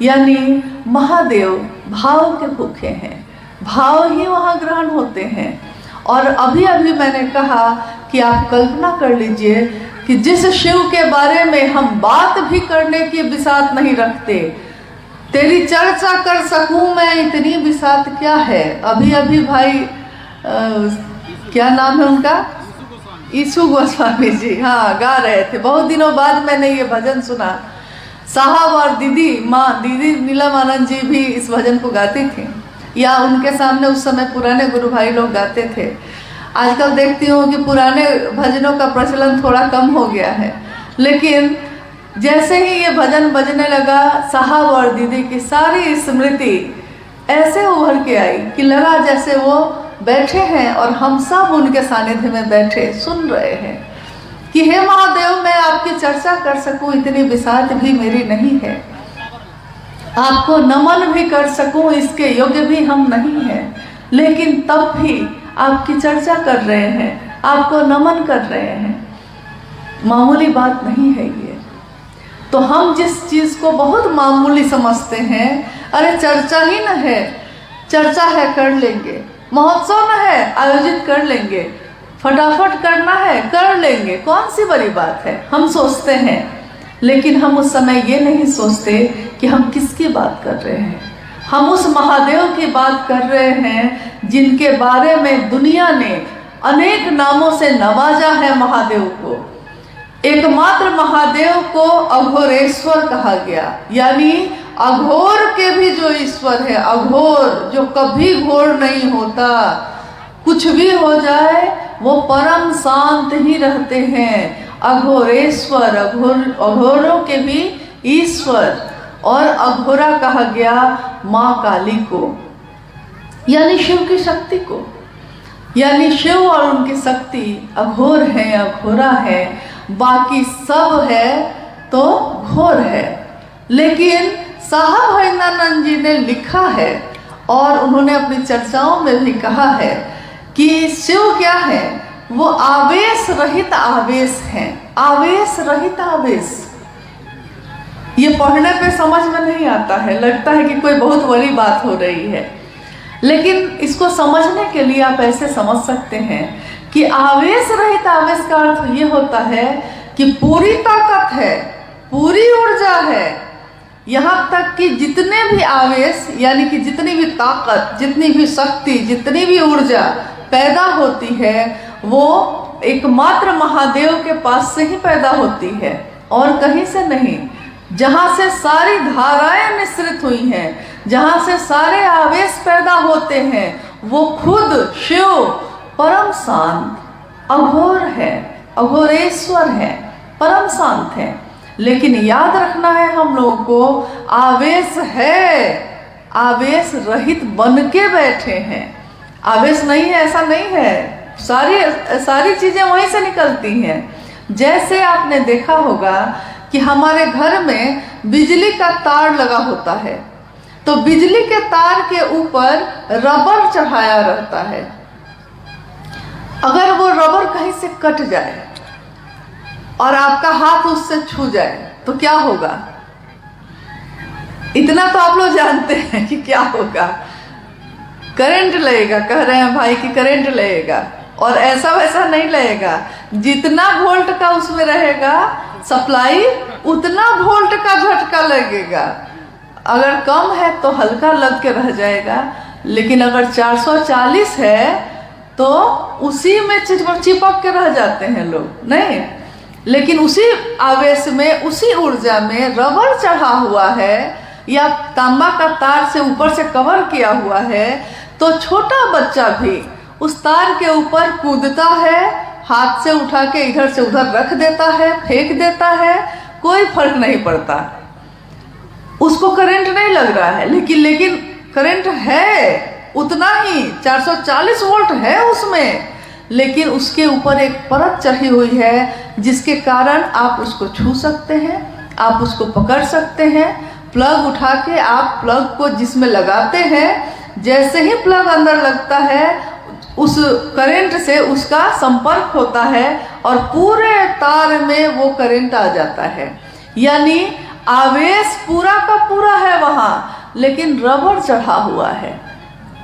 यानी महादेव भाव के भूखे हैं, भाव ही वहाँ ग्रहण होते हैं। और अभी अभी मैंने कहा कि आप कल्पना कर लीजिए कि जिस शिव के बारे में हम बात भी करने की बिसात नहीं रखते, तेरी चर्चा कर सकूं मैं इतनी बिसात क्या है। अभी अभी भाई क्या नाम है उनका, ईशु गोस्वामी जी, हाँ, गा रहे थे। बहुत दिनों बाद मैंने ये भजन सुना। साहब और दीदी नीलम आनंद जी भी इस भजन को गाती थी, या उनके सामने उस समय पुराने गुरु भाई लोग गाते थे। आजकल देखती हूँ कि पुराने भजनों का प्रचलन थोड़ा कम हो गया है, लेकिन जैसे ही ये भजन बजने लगा, साहब और दीदी की सारी स्मृति ऐसे उभर के आई कि लगा जैसे वो बैठे हैं और हम सब उनके सानिध्य में बैठे सुन रहे हैं कि हे महादेव, मैं आपकी चर्चा कर सकूं इतनी बिसात भी मेरी नहीं है, आपको नमन भी कर सकूं इसके योग्य भी हम नहीं हैं, लेकिन तब भी आपकी चर्चा कर रहे हैं, आपको नमन कर रहे हैं। मामूली बात नहीं है ये। तो हम जिस चीज़ को बहुत मामूली समझते हैं, अरे चर्चा ही न है, चर्चा है कर लेंगे, महोत्सव न है आयोजित कर लेंगे, फटाफट करना है कर लेंगे, कौन सी बड़ी बात है, हम सोचते हैं। लेकिन हम उस समय ये नहीं सोचते कि हम किसकी बात कर रहे हैं। हम उस महादेव की बात कर रहे हैं जिनके बारे में दुनिया ने अनेक नामों से नवाजा है। महादेव को, एकमात्र महादेव को अघोरेश्वर कहा गया, यानी अघोर के भी जो ईश्वर है, अघोर जो कभी घोर नहीं होता, कुछ भी हो जाए वो परम शांत ही रहते हैं। अघोरेश्वर, अघोरों के भी ईश्वर। और अघोरा कहा गया माँ काली को, यानी शिव की शक्ति को। यानी शिव और उनकी शक्ति अघोर है, अघोरा है, बाकी सब है तो घोर है। लेकिन साहब हरिंद्रानंद जी ने लिखा है और उन्होंने अपनी चर्चाओं में भी कहा है कि शिव क्या है, वो आवेश रहित आवेश है। आवेश रहित आवेश, ये पढ़ने पे समझ में नहीं आता है, लगता है कि कोई बहुत बड़ी बात हो रही है, लेकिन इसको समझने के लिए आप ऐसे समझ सकते हैं कि आवेश रहित आवेश का अर्थ ये होता है कि पूरी ताकत है, पूरी ऊर्जा है। यहाँ तक कि जितने भी आवेश यानी कि जितनी भी ताकत, जितनी भी शक्ति, जितनी भी ऊर्जा पैदा होती है वो एकमात्र महादेव के पास से ही पैदा होती है और कहीं से नहीं। जहाँ से सारी धाराएं निश्रित हुई हैं, जहाँ से सारे आवेश पैदा होते हैं, वो खुद शिव परम शांत अघोर है, अघोरेश्वर है, परम शांत है। लेकिन याद रखना है हम लोगों को, आवेश है, आवेश रहित बन के बैठे हैं। आवेश नहीं है ऐसा नहीं है, सारी चीजें वहीं से निकलती हैं। जैसे आपने देखा होगा कि हमारे घर में बिजली का तार लगा होता है, तो बिजली के तार के ऊपर रबर चढ़ाया रहता है। अगर वो रबर कहीं से कट जाए और आपका हाथ उससे छू जाए तो क्या होगा? इतना तो आप लोग जानते हैं कि क्या होगा, करंट लगेगा। कह रहे हैं भाई कि करंट लगेगा, और ऐसा वैसा नहीं लगेगा। जितना वोल्ट का उसमें रहेगा सप्लाई, उतना वोल्ट का झटका लगेगा। अगर कम है तो हल्का लग के रह जाएगा, लेकिन अगर 440 है तो उसी में चिपक के रह जाते हैं लोग, नहीं। लेकिन उसी आवेश में, उसी ऊर्जा में रबर चढ़ा हुआ है या तांबा का तार से ऊपर से कवर किया हुआ है, तो छोटा बच्चा भी उस तार के ऊपर कूदता है, हाथ से उठा के इधर से उधर रख देता है, फेंक देता है, कोई फर्क नहीं पड़ता। उसको करंट नहीं लग रहा है, लेकिन करंट है उतना ही, 440 वोल्ट है उसमें, लेकिन उसके ऊपर एक परत चढ़ी हुई है जिसके कारण आप उसको छू सकते हैं, आप उसको पकड़ सकते हैं। प्लग उठा के आप प्लग को जिसमें लगाते हैं, जैसे ही प्लग अंदर लगता है उस करंट से उसका संपर्क होता है और पूरे तार में वो करंट आ जाता है। यानी आवेश पूरा का पूरा है वहाँ, लेकिन रबर चढ़ा हुआ है,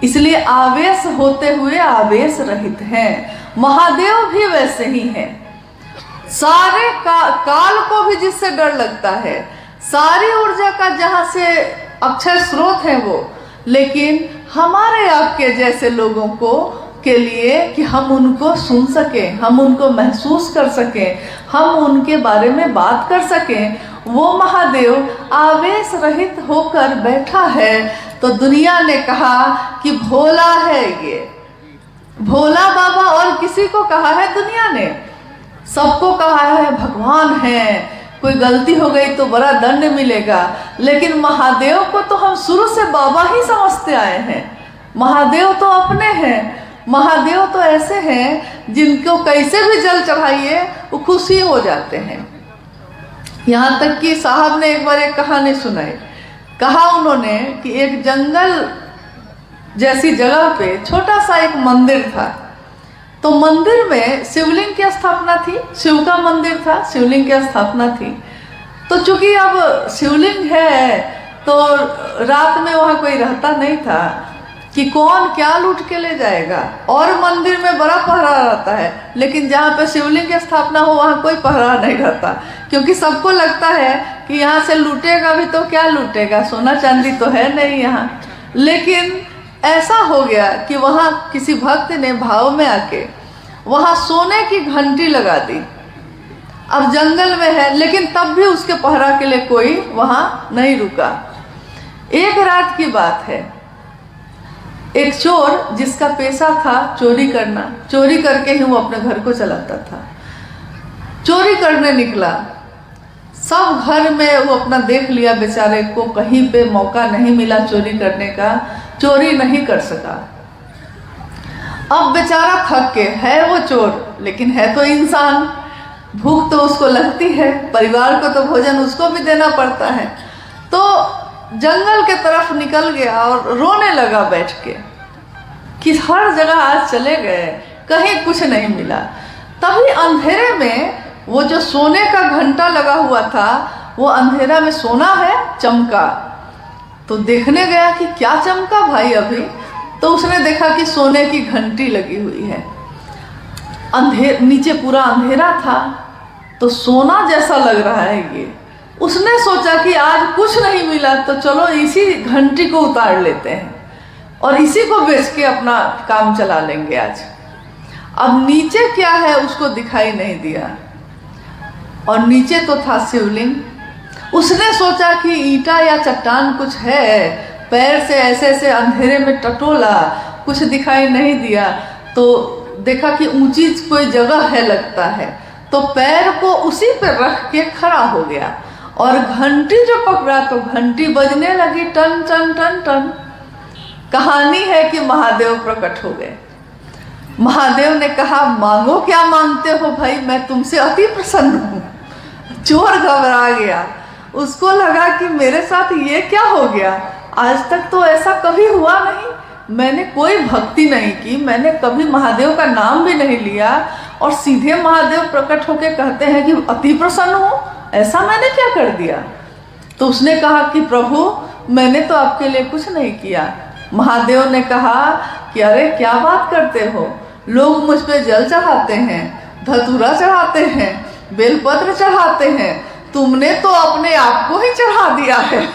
इसलिए आवेश होते हुए आवेश रहित हैं। महादेव भी वैसे ही हैं। सारे काल को भी जिससे डर लगता है, सारी ऊर्जा का जहाँ से अक्षर स्रोत है वो, लेकिन हमारे आपके जैसे लोगों को के लिए कि हम उनको सुन सकें, हम उनको महसूस कर सकें, हम उनके बारे में बात कर सकें, वो महादेव आवेश रहित होकर बैठा है। तो दुनिया ने कहा कि भोला है ये, भोला बाबा, और किसी को कहा है दुनिया ने? सबको कहा है भगवान है, कोई गलती हो गई तो बड़ा दंड मिलेगा। लेकिन महादेव को तो हम शुरू से बाबा ही समझते आए हैं। महादेव तो अपने हैं, महादेव तो ऐसे हैं जिनको कैसे भी जल चढ़ाइए वो खुशी हो जाते हैं। यहाँ तक कि साहब ने एक बार एक कहानी सुनाई। कहा उन्होंने कि एक जंगल जैसी जगह पे छोटा सा एक मंदिर था, तो मंदिर में शिवलिंग की स्थापना थी, शिव का मंदिर था, शिवलिंग की स्थापना थी। तो चूंकि अब शिवलिंग है तो रात में वहाँ कोई रहता नहीं था कि कौन क्या लूट के ले जाएगा, और मंदिर में बड़ा पहरा रहता है, लेकिन जहाँ पे शिवलिंग की स्थापना हो वहाँ कोई पहरा नहीं रहता, क्योंकि सबको लगता है कि यहाँ से लूटेगा भी तो क्या लूटेगा, सोना चांदी तो है नहीं यहाँ। लेकिन ऐसा हो गया कि वहाँ किसी भक्त ने भाव में आके वहाँ सोने की घंटी लगा दी। अब जंगल में है, लेकिन तब भी उसके पहरा के लिए कोई वहाँ नहीं रुका। एक रात की बात है, एक चोर जिसका पेशा था चोरी करना, चोरी करके ही वो अपने घर को चलाता था, चोरी करने निकला। सब घर में वो अपना देख लिया, बेचारे को कहीं पे मौका नहीं मिला चोरी करने का, चोरी नहीं कर सका। अब बेचारा थक के, है वो चोर लेकिन है तो इंसान, भूख तो उसको लगती है, परिवार को तो भोजन उसको भी देना पड़ता है। तो जंगल के तरफ निकल गया और रोने लगा बैठ के कि हर जगह आज चले गए, कहीं कुछ नहीं मिला। तभी अंधेरे में वो जो सोने का घंटा लगा हुआ था, वो अंधेरा में सोना है चमका। तो देखने गया कि क्या चमका भाई अभी, तो उसने देखा कि सोने की घंटी लगी हुई है। नीचे पूरा अंधेरा था, तो सोना जैसा लग रहा है ये। उसने सोचा कि आज कुछ नहीं मिला तो चलो इसी घंटी को उतार लेते हैं और इसी को बेच के अपना काम चला लेंगे आज। अब नीचे क्या है उसको दिखाई नहीं दिया और नीचे तो था शिवलिंग। उसने सोचा कि ईंटा या चट्टान कुछ है, पैर से ऐसे ऐसे अंधेरे में टटोला, कुछ दिखाई नहीं दिया तो देखा कि ऊंची कोई जगह है लगता है, तो पैर को उसी पर रख के खड़ा हो गया और घंटी जो पकड़ा तो घंटी बजने लगी, टन टन टन टन। कहानी है कि महादेव प्रकट हो गए। महादेव ने कहा मांगो क्या मांगते हो भाई, मैं तुमसे अति प्रसन्न हूँ। चोर घबरा गया, उसको लगा कि मेरे साथ ये क्या हो गया, आज तक तो ऐसा कभी हुआ नहीं, मैंने कोई भक्ति नहीं की, मैंने कभी महादेव का नाम भी नहीं लिया और सीधे महादेव प्रकट होके कहते हैं कि अति प्रसन्न हूँ, ऐसा मैंने क्या कर दिया। तो उसने कहा कि प्रभु मैंने तो आपके लिए कुछ नहीं किया। महादेव ने कहा कि अरे क्या बात करते हो, लोग मुझ पे जल चढ़ाते हैं, धतूरा चढ़ाते हैं, बेलपत्र चढ़ाते हैं, तुमने तो अपने आप को ही चढ़ा दिया है।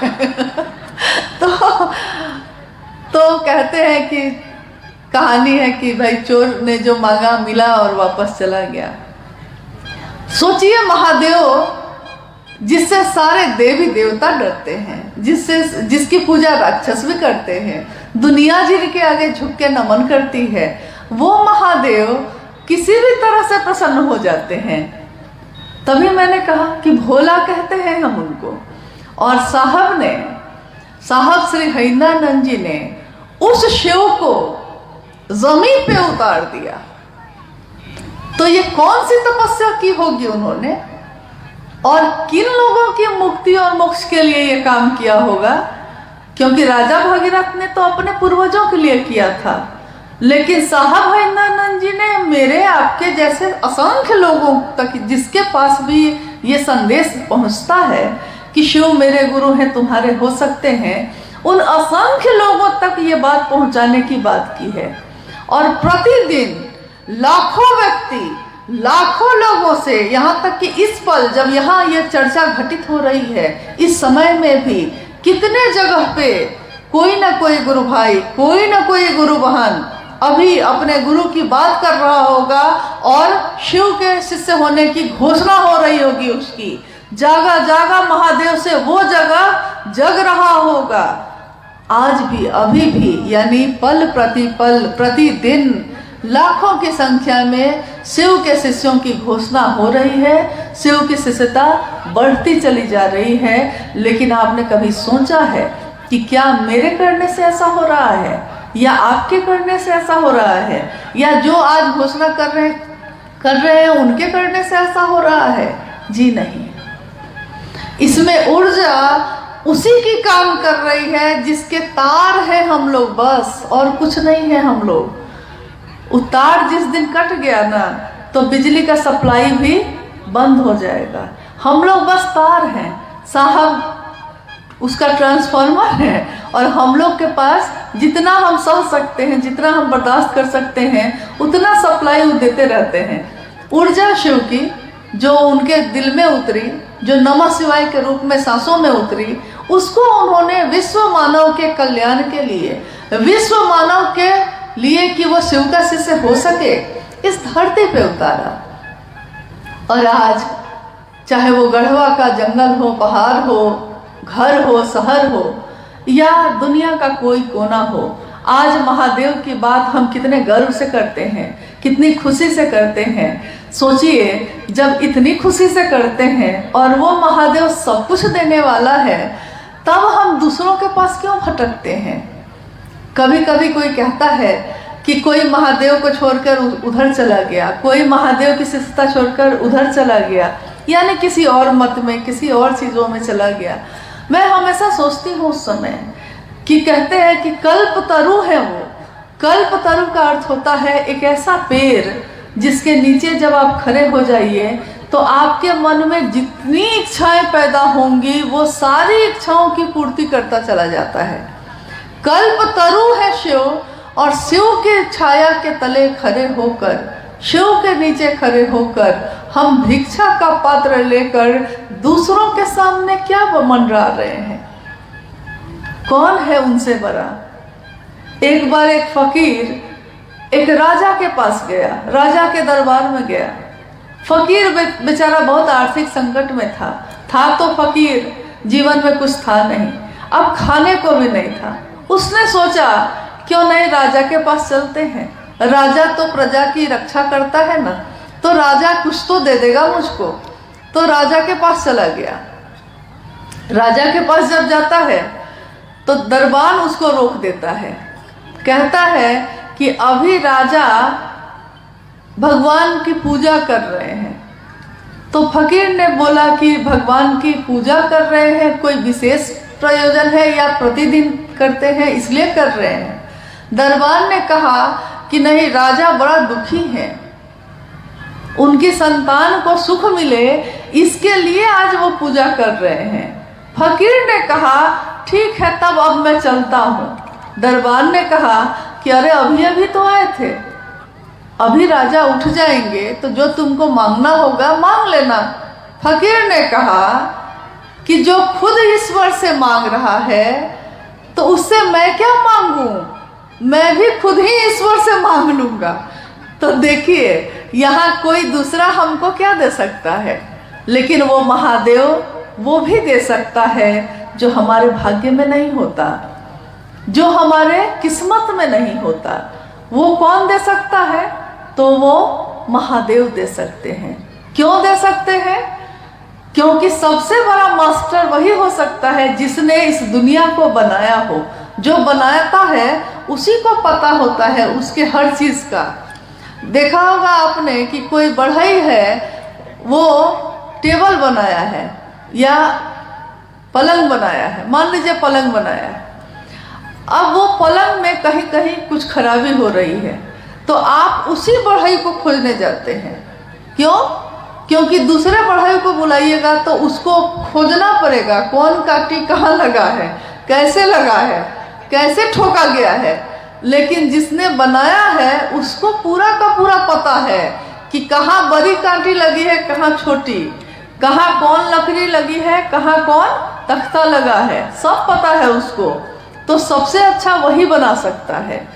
तो कहते हैं कि कहानी है कि भाई चोर ने जो मांगा मिला और वापस चला गया। सोचिए महादेव जिससे सारे देवी देवता डरते हैं, जिसकी पूजा राक्षस भी करते हैं, दुनिया जिनके आगे झुक के नमन करती है, वो महादेव किसी भी तरह से प्रसन्न हो जाते हैं। तभी मैंने कहा कि भोला कहते हैं हम उनको। और साहब श्री हरिनानंद जी ने उस शिव को जमीन पे उतार दिया। तो ये कौन सी तपस्या की होगी उन्होंने और किन लोगों की मुक्ति और मोक्ष के लिए ये काम किया होगा, क्योंकि राजा भगीरथ ने तो अपने पूर्वजों के लिए किया था, लेकिन साहब हरिनानंद जी ने मेरे आपके जैसे असंख्य लोगों तक, जिसके पास भी ये संदेश पहुंचता है कि शिव मेरे गुरु हैं, तुम्हारे हो सकते हैं, उन असंख्य लोगों तक ये बात पहुंचाने की बात की है। और प्रतिदिन लाखों व्यक्ति, लाखों लोगों से, यहाँ तक कि इस पल जब यहाँ ये चर्चा घटित हो रही है, इस समय में भी कितने जगह पे कोई ना कोई गुरु भाई, कोई ना कोई गुरु बहन अभी अपने गुरु की बात कर रहा होगा और शिव के शिष्य होने की घोषणा हो रही होगी उसकी। जागा जागा महादेव से वो जगह जग रहा होगा। आज भी, अभी भी, यानी पल प्रति पल, प्रतिदिन लाखों की संख्या में शिव के शिष्यों की घोषणा हो रही है, शिव की शिष्यता बढ़ती चली जा रही है। लेकिन आपने कभी सोचा है कि क्या मेरे करने से ऐसा हो रहा है या आपके करने से ऐसा हो रहा है, या जो आज घोषणा कर रहे हैं उनके करने से ऐसा हो रहा है? जी नहीं। इसमें ऊर्जा उसी की काम कर रही है जिसके तार है हम लोग, बस और कुछ नहीं है हम लोग। तार जिस दिन कट गया ना तो बिजली का सप्लाई भी बंद हो जाएगा। हम लोग बस तार हैं, साहब उसका ट्रांसफार्मर है, और हम लोग के पास जितना हम सह सकते हैं, जितना हम बर्दाश्त कर सकते हैं, उतना सप्लाई वो देते रहते हैं। ऊर्जा शिव की जो उनके दिल में उतरी, जो नमः शिवाय के रूप में सांसों में उतरी, उसको उन्होंने विश्व मानव के कल्याण के लिए, विश्व मानव के लिए कि वो शिव का शिष्य हो सके, इस धरती पे उतारा। और आज चाहे वो गढ़वा का जंगल हो, पहाड़ हो, घर हो, शहर हो, या दुनिया का कोई कोना हो, आज महादेव की बात हम कितने गर्व से करते हैं, कितनी खुशी से करते हैं। सोचिए जब इतनी खुशी से करते हैं और वो महादेव सब कुछ देने वाला है, तब हम दूसरों के पास क्यों भटकते हैं? कभी कभी कोई कहता है कि कोई महादेव को छोड़कर उधर चला गया, कोई महादेव की शिष्यता छोड़कर उधर चला गया, यानी किसी और मत में, किसी और चीज़ों में चला गया। मैं हमेशा सोचती हूँ उस समय कि कहते हैं कि कल्प तरु है वो। कल्प तरु का अर्थ होता है एक ऐसा पेड़ जिसके नीचे जब आप खड़े हो जाइए तो आपके मन में जितनी इच्छाएं पैदा होंगी वो सारी इच्छाओं की पूर्ति करता चला जाता है। कल्प तरु है शिव, और शिव के छाया के तले खड़े होकर शिव के नीचे खड़े होकर हम भिक्षा का पात्र लेकर दूसरों के सामने क्या मंडरा रहे हैं? कौन है उनसे बड़ा? एक बार एक फकीर एक राजा के पास गया, राजा के दरबार में गया। फकीर बेचारा बहुत आर्थिक संकट में था तो फकीर, जीवन में कुछ था नहीं, अब खाने को भी नहीं था। उसने सोचा क्यों नहीं राजा के पास चलते हैं, राजा तो प्रजा की रक्षा करता है ना, तो राजा कुछ तो दे देगा मुझको। तो राजा के पास चला गया। राजा के पास जब जाता है तो दरबार उसको रोक देता है, कहता है कि अभी राजा भगवान की पूजा कर रहे हैं। तो फकीर ने बोला कि भगवान की पूजा कर रहे हैं, कोई विशेष प्रयोजन है या प्रतिदिन करते हैं इसलिए कर रहे हैं? दरबार ने कहा कि नहीं, राजा बड़ा दुखी है, उनकी संतान को सुख मिले इसके लिए आज वो पूजा कर रहे हैं। फकीर ने कहा ठीक है, तब अब मैं चलता हूँ। दरबार ने कहा कि अरे अभी अभी तो आए थे, अभी राजा उठ जाएंगे तो जो तुमको मांगना होगा मांग लेना। फकीर ने कहा कि जो खुद ईश्वर से मांग रहा है तो उससे मैं क्या मांगूं, मैं भी खुद ही ईश्वर से मांग लूंगा। तो देखिए यहाँ कोई दूसरा हमको क्या दे सकता है, लेकिन वो महादेव वो भी दे सकता है जो हमारे भाग्य में नहीं होता, जो हमारे किस्मत में नहीं होता। वो कौन दे सकता है? तो वो महादेव दे सकते हैं। क्यों दे सकते हैं? क्योंकि सबसे बड़ा मास्टर वही हो सकता है जिसने इस दुनिया को बनाया हो। जो बनाता है उसी को पता होता है उसके हर चीज का। देखा होगा आपने कि कोई बढ़ई है, वो टेबल बनाया है या पलंग बनाया है, मान लीजिए पलंग बनाया है। अब वो पलंग में कहीं कहीं कुछ खराबी हो रही है तो आप उसी बढ़ई को खोजने जाते हैं। क्यों? क्योंकि दूसरे बढ़ई को बुलाइएगा तो उसको खोजना पड़ेगा, कौन काटी कहाँ लगा है, कैसे लगा है, कैसे ठोका गया है। लेकिन जिसने बनाया है उसको पूरा का पूरा पता है कि कहाँ बड़ी कांटी लगी है, कहाँ छोटी, कहाँ कौन लकड़ी लगी है, कहाँ कौन तख्ता लगा है, सब पता है उसको। तो सबसे अच्छा वही बना सकता है।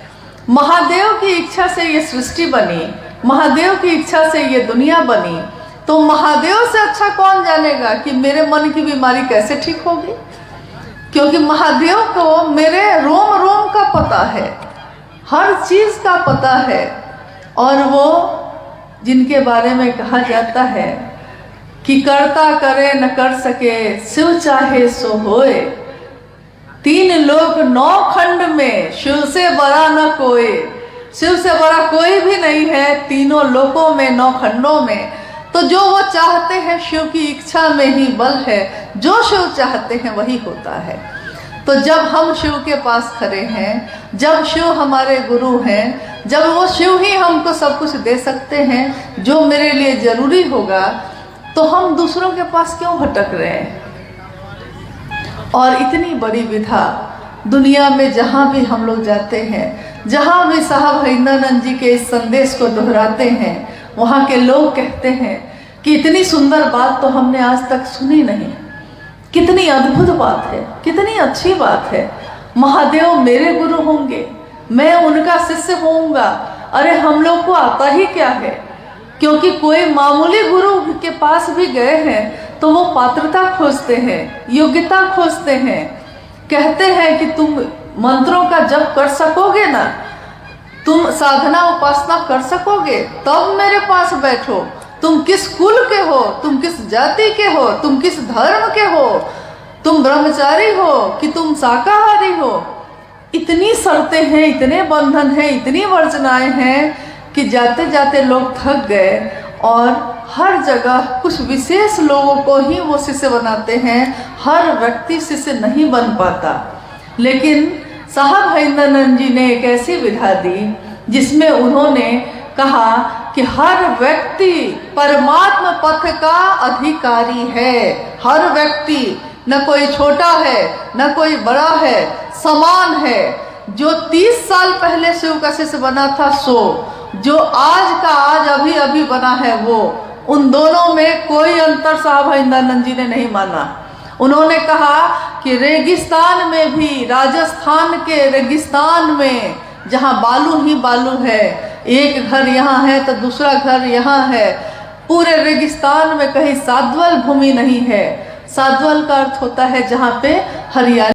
महादेव की इच्छा से ये सृष्टि बनी, महादेव की इच्छा से ये दुनिया बनी, तो महादेव से अच्छा कौन जानेगा कि मेरे मन की बीमारी कैसे ठीक होगी? क्योंकि महादेव को मेरे रोम रोम का पता है, हर चीज का पता है। और वो जिनके बारे में कहा जाता है कि करता करे न कर सके, शिव चाहे सो होए, 3 लोक 9 खंड में शिव से बड़ा न कोई। शिव से बड़ा कोई भी नहीं है तीनों लोकों में, 9 खंडों में। तो जो वो चाहते हैं, शिव की इच्छा में ही बल है, जो शिव चाहते हैं वही होता है। तो जब हम शिव के पास खड़े हैं, जब शिव हमारे गुरु हैं, जब वो शिव ही हमको सब कुछ दे सकते हैं जो मेरे लिए जरूरी होगा, तो हम दूसरों के पास क्यों भटक रहे हैं? और इतनी बड़ी विधा दुनिया में जहाँ भी हम लोग जाते हैं, जहाँ भी साहब हरिंद्रानंद जी के इस संदेश को दोहराते हैं, वहाँ के लोग कहते हैं कि इतनी सुंदर बात तो हमने आज तक सुनी नहीं, कितनी अद्भुत बात है, कितनी अच्छी बात है। महादेव मेरे गुरु होंगे, मैं उनका शिष्य होऊंगा। अरे हम लोग को आता ही क्या है? क्योंकि कोई मामूली गुरु के पास भी गए हैं तो वो पात्रता खोजते हैं, योग्यता खोजते हैं, कहते हैं कि तुम मंत्रों का जप कर सकोगे ना, तुम साधना उपासना कर सकोगे, तब मेरे पास बैठो। तुम किस कुल के हो, तुम किस जाति के हो, तुम किस धर्म के हो, तुम ब्रह्मचारी हो कि तुम शाकाहारी हो। इतनी शर्तें हैं, इतने बंधन हैं, इतनी वर्जनाएं हैं कि जाते जाते लोग थक गए और हर जगह कुछ विशेष लोगों को ही वो शिष्य बनाते हैं, हर व्यक्ति शिष्य नहीं बन पाता। लेकिन साहब हरिंद्रानंद जी ने एक ऐसी विधा दी जिसमें उन्होंने कहा कि हर व्यक्ति परमात्मा पथ का अधिकारी है। हर व्यक्ति, न कोई छोटा है न कोई बड़ा है, समान है। जो 30 साल पहले शिव का शिष्य बना था सो, जो आज का आज अभी अभी बना है वो, उन दोनों में कोई अंतर साहब इंद्रानंद जी ने नहीं माना। उन्होंने कहा कि रेगिस्तान में भी, राजस्थान के रेगिस्तान में जहाँ बालू ही बालू है, एक घर यहाँ है तो दूसरा घर यहाँ है, पूरे रेगिस्तान में कहीं साद्वल भूमि नहीं है। साद्वल का अर्थ होता है जहाँ पे हरियाली